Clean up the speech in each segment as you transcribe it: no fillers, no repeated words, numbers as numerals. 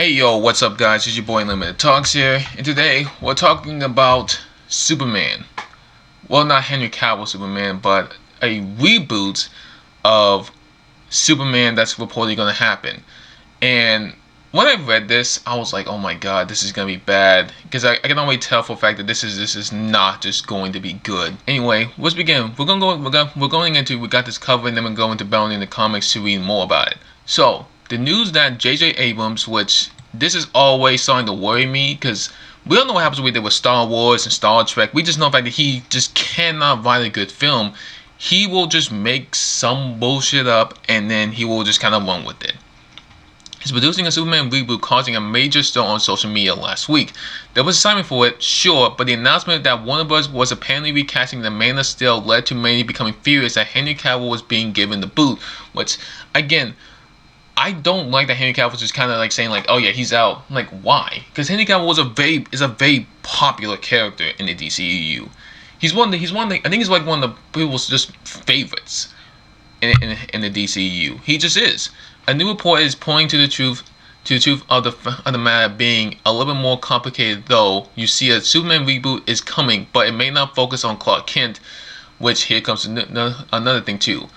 Hey yo, what's up guys? It's your boy Limited Talks here, and today we're talking about Superman. Well, not Henry Cavill Superman, but a reboot of Superman that's reportedly going to happen. And when I read this, I was like, oh my god, this is going to be bad. Because I can already tell for a fact that this is not just going to be good. Anyway, let's begin. We got this covered, and then we're going to Bound in the comics to read more about it. So, the news that J.J. Abrams, which this is always starting to worry me, because we don't know what happens with Star Wars and Star Trek. We just know the fact that he just cannot write a good film. He will just make some bullshit up, and then he will just kind of run with it. He's producing a Superman reboot, causing a major stir on social media last week. There was assignment for it, sure, but the announcement that Warner Bros. Was apparently recasting the Man of Steel led to many becoming furious that Henry Cavill was being given the boot. Which, again, I don't like that Henry Cavill was just kind of like saying like, oh yeah, he's out. Like, why? Because Henry Cavill is a very popular character in the DCEU. I think he's like one of the people's just favorites in the DCEU. He just is. A new report is pointing to the truth of the matter being a little bit more complicated, though. You see, a Superman reboot is coming, but it may not focus on Clark Kent, which here comes another thing too.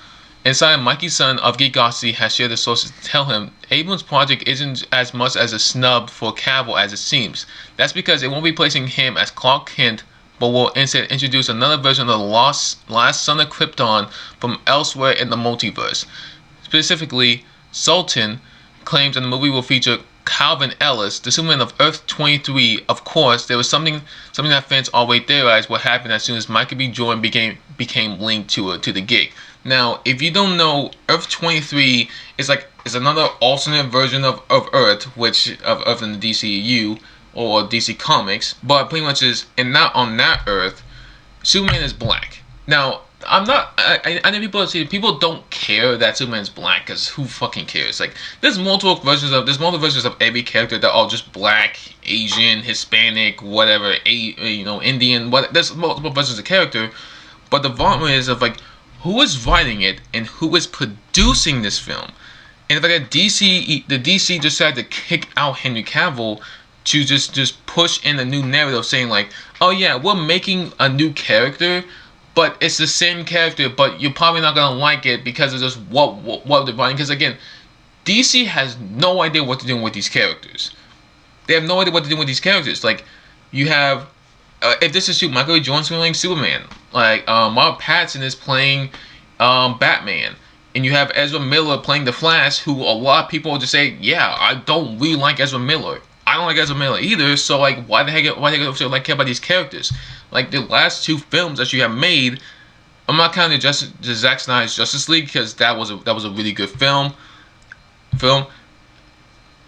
Inside, Mikey's son of Geekosity has shared the sources to tell him Abrams' project isn't as much as a snub for Cavill as it seems. That's because it won't be placing him as Clark Kent, but will instead introduce another version of the last son of Krypton from elsewhere in the multiverse. Specifically, Sultan claims that the movie will feature Calvin Ellis, the Superman of Earth 23. Of course, there was something that fans always theorized what happened as soon as Michael B. Jordan became linked to the gig. Now, if you don't know, Earth 23 is another alternate version of Earth, which of Earth in the DCU or DC Comics, but pretty much is, and not on that Earth, Superman is black. Now, I know people don't care that Superman's black, because who fucking cares? Like, there's multiple versions of every character that are just black, Asian, Hispanic, whatever, Indian. There's multiple versions of character, but the bottom is of like, who is writing it and who is producing this film? And if like the DC decided to kick out Henry Cavill to just push in a new narrative, saying like, oh yeah, we're making a new character, but it's the same character, but you're probably not gonna like it because of just what they're writing. Because again, DC has no idea what to do with these characters. They have no idea what to do with these characters. Like, you have, if this is Michael B. Jordan's playing Superman, like Robert Pattinson is playing Batman, and you have Ezra Miller playing the Flash, who a lot of people will just say, yeah, I don't really like Ezra Miller. I don't like Ezra Miller either. So like, why the heck care about these characters? Like, the last two films that you have made, I'm not counting the Zack Snyder's Justice League, because that was a really good film.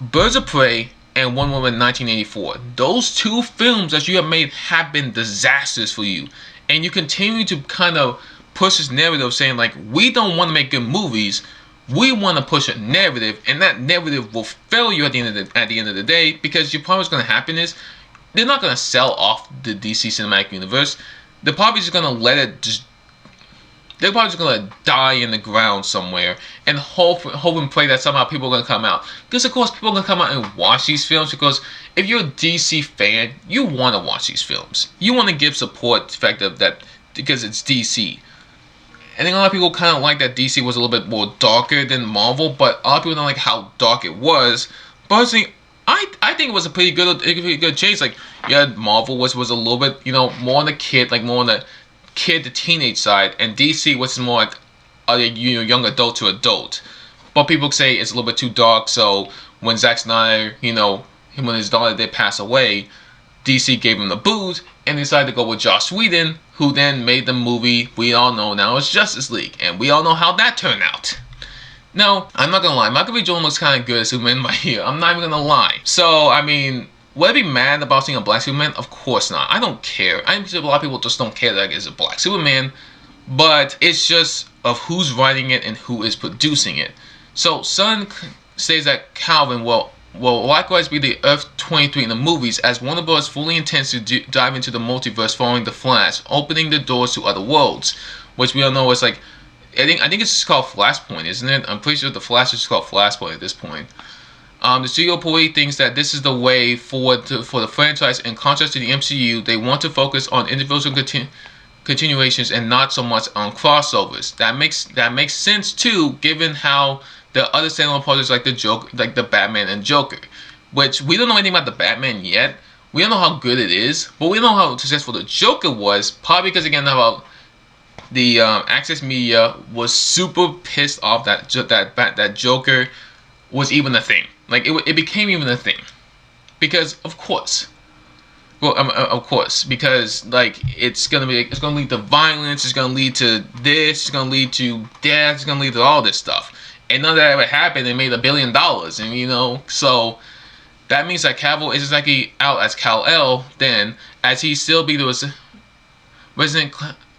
Birds of Prey and Wonder Woman 1984. Those two films that you have made have been disasters for you, and you continue to kind of push this narrative saying like, we don't want to make good movies. We want to push a narrative, and that narrative will fail you at the end of the day, because your problem is going to happen is they're not going to sell off the DC Cinematic Universe. They're probably just going to let it they're probably just going to die in the ground somewhere and hope and pray that somehow people are going to come out. Because of course people are going to come out and watch these films, because if you're a DC fan, you want to watch these films. You want to give support to the fact that because it's DC. I think a lot of people kind of like that DC was a little bit more darker than Marvel, but a lot of people don't like how dark it was. Personally, I think it was a pretty good change. Like, yeah, Marvel was a little bit, more on the kid, to teenage side, and DC was more like young adult to adult. But people say it's a little bit too dark. So when Zack Snyder, him and his daughter did pass away, DC gave him the boot and decided to go with Joss Whedon, who then made the movie we all know now as Justice League, and we all know how that turned out. Now, I'm not gonna lie, Michael B. Jordan looks kind of good as Superman right here. I'm not even gonna lie. So, I mean, would I be mad about seeing a black Superman? Of course not. I don't care. I think a lot of people just don't care that it's a black Superman, but it's just of who's writing it and who is producing it. So, Sun says that Calvin will likewise be the Earth 23 in the movies, as Warner Bros. Fully intends to dive into the multiverse following The Flash, opening the doors to other worlds, which we all know is like, I think it's just called Flashpoint, isn't it? I'm pretty sure The Flash is just called Flashpoint at this point. The studio probably thinks that this is the way forward for the franchise. In contrast to the MCU, they want to focus on individual continuations and not so much on crossovers. That makes sense too, given how the other standalone projects like the Batman and Joker, which we don't know anything about the Batman yet. We don't know how good it is, but we know how successful the Joker was. Probably because again about the Access Media was super pissed off that Joker was even a thing. Like it became even a thing because of course. Well, of course, because like it's gonna lead to violence. It's gonna lead to this. It's gonna lead to death. It's gonna lead to all this stuff. And none of that ever happened. They made $1 billion, and so that means that Cavill is exactly out as Kal-El then, as he still be the resident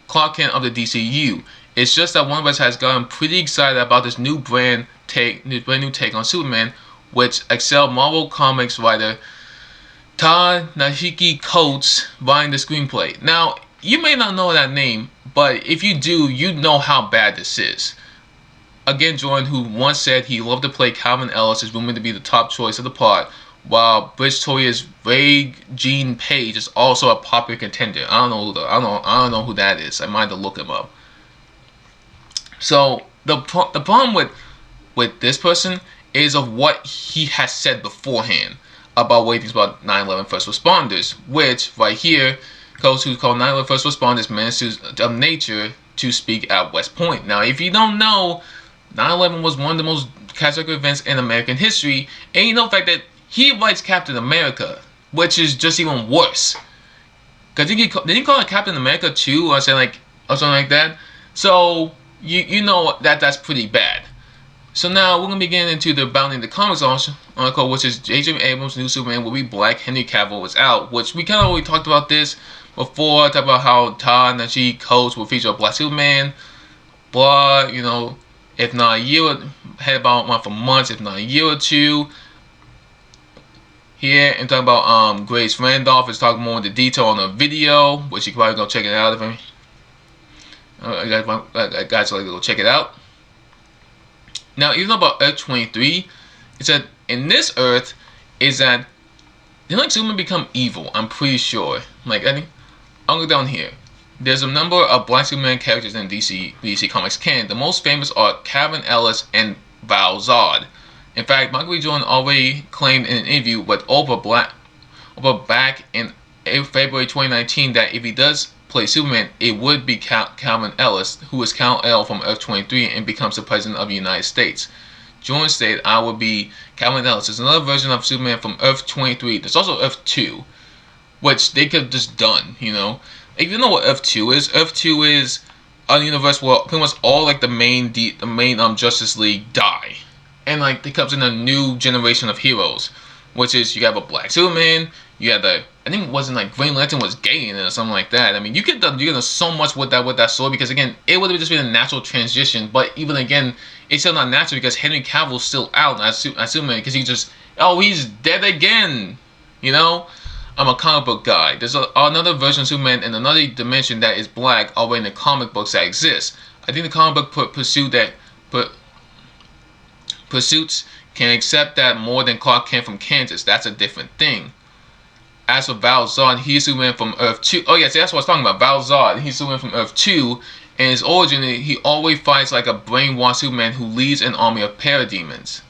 Clark Kent of the DCU. It's just that one of us has gotten pretty excited about this brand new take on Superman, which excelled Marvel Comics writer Ta-Nehisi Coates writing the screenplay. Now, you may not know that name, but if you do, you know how bad this is. Again, Jordan, who once said he loved to play Calvin Ellis, is rumored to be the top choice of the part, while Bridgetoria's Regine Page is also a popular contender. I don't know who that is. I might have to look him up. So the problem with this person is of what he has said beforehand about what he thinks about 9/11 first responders, which right here goes who's called 9/11 first responders ministers of nature to speak at West Point. Now, if you don't know, 9/11 was one of the most catastrophic events in American history, and you know the fact that he writes Captain America, which is just even worse. Cause did he call it Captain America 2 or something like that? So you know that's pretty bad. So now we're going to be getting into the Bounding the Comics article, which is J.J. Abrams' new Superman will be black. Henry Cavill is out, which we kind of already talked about this before. Talked about how Ta-Nehisi Coates will feature a black Superman. But, if not a year, had about one for months, if not a year or two. Here, and talking about Grace Randolph is talking more into detail on the video, which you can probably go check it out if guys like to go check it out. Now, even about Earth 23, it said in this Earth is that didn't Superman become evil? I'm pretty sure. I think I'll go down here. There's a number of black Superman characters in DC Comics canon. The most famous are Calvin Ellis and Val Zod. In fact, Michael B. Jordan already claimed in an interview with Oprah back in February 2019 that if he does play Superman, it would be Calvin Ellis, who is Kal-El from Earth 23 and becomes the President of the United States. Jordan stated, I would be Calvin Ellis. There's another version of Superman from Earth 23. There's also Earth 2, which they could have just done, If you know what Earth 2 is, Earth 2 is a universe where pretty much all the main Justice League die. And it comes in a new generation of heroes, which is you have a black Superman, you have I think it wasn't Green Lantern was gay in it or something like that. I mean, you could have done so much with that story because again, it would have just been a natural transition. But even again, it's still not natural because Henry Cavill's still out as Superman because he's dead again. I'm a comic book guy. There's another version of Superman in another dimension that is black already in the comic books that exist. I think the comic book Pursuits can accept that more than Clark Kent from Kansas. That's a different thing. As for Val Zod, he's Superman from Earth 2. Oh, yeah, see, that's what I was talking about. Val Zod, he's Superman from Earth 2. In his origin, he always fights like a brainwashed Superman who leads an army of parademons.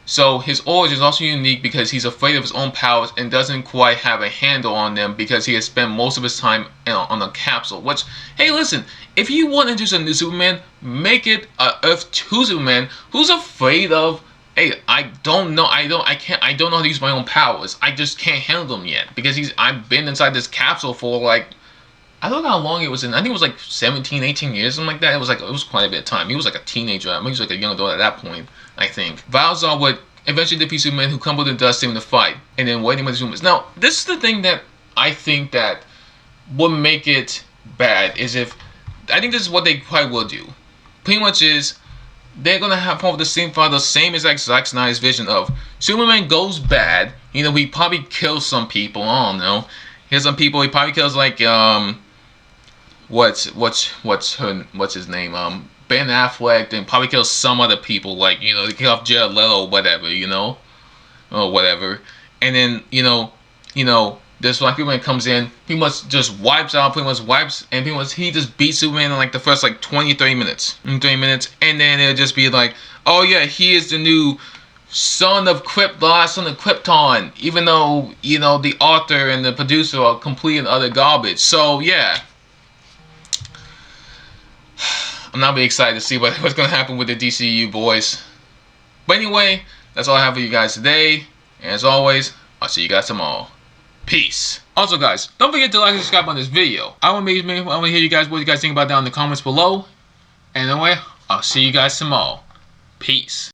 So his origin is also unique because he's afraid of his own powers and doesn't quite have a handle on them because he has spent most of his time on a capsule. Which, hey, listen, if you want to introduce a new Superman, make it a Earth 2 Superman who's afraid of, hey, I don't know how to use my own powers. I just can't handle them yet because I've been inside this capsule for I don't know how long it was in. I think it was 17, 18 years, something like that. It was quite a bit of time. He was a teenager. I mean, he was a young adult at that point, I think. Val Zod would eventually defeat Superman, who crumbled in dust in the fight, and then waiting with the humans. Now, this is the thing that I think that would make it bad is if I think this is what they probably will do. Pretty much is they're gonna have probably the same as Zack Snyder's vision of Superman goes bad. He probably kills some people. I don't know. Here's some people. He probably kills what's his name? Ben Affleck, then probably kill some other people, like, you know, they kill off Jared Leto or whatever, you know, or whatever. And then, this Black Superman comes in, pretty much just wipes out, pretty much wipes, and pretty much he just beats Superman in like the first like 30 minutes. And then it'll just be like, oh yeah, he is the new son of Krypton, son of Krypton, even though, the author and the producer are complete and utter garbage. So yeah, I'm not really excited to see what's going to happen with the DCU, boys. But anyway, that's all I have for you guys today. And as always, I'll see you guys tomorrow. Peace. Also, guys, don't forget to like and subscribe on this video. I want to hear you guys what you guys think about down in the comments below. And anyway, I'll see you guys tomorrow. Peace.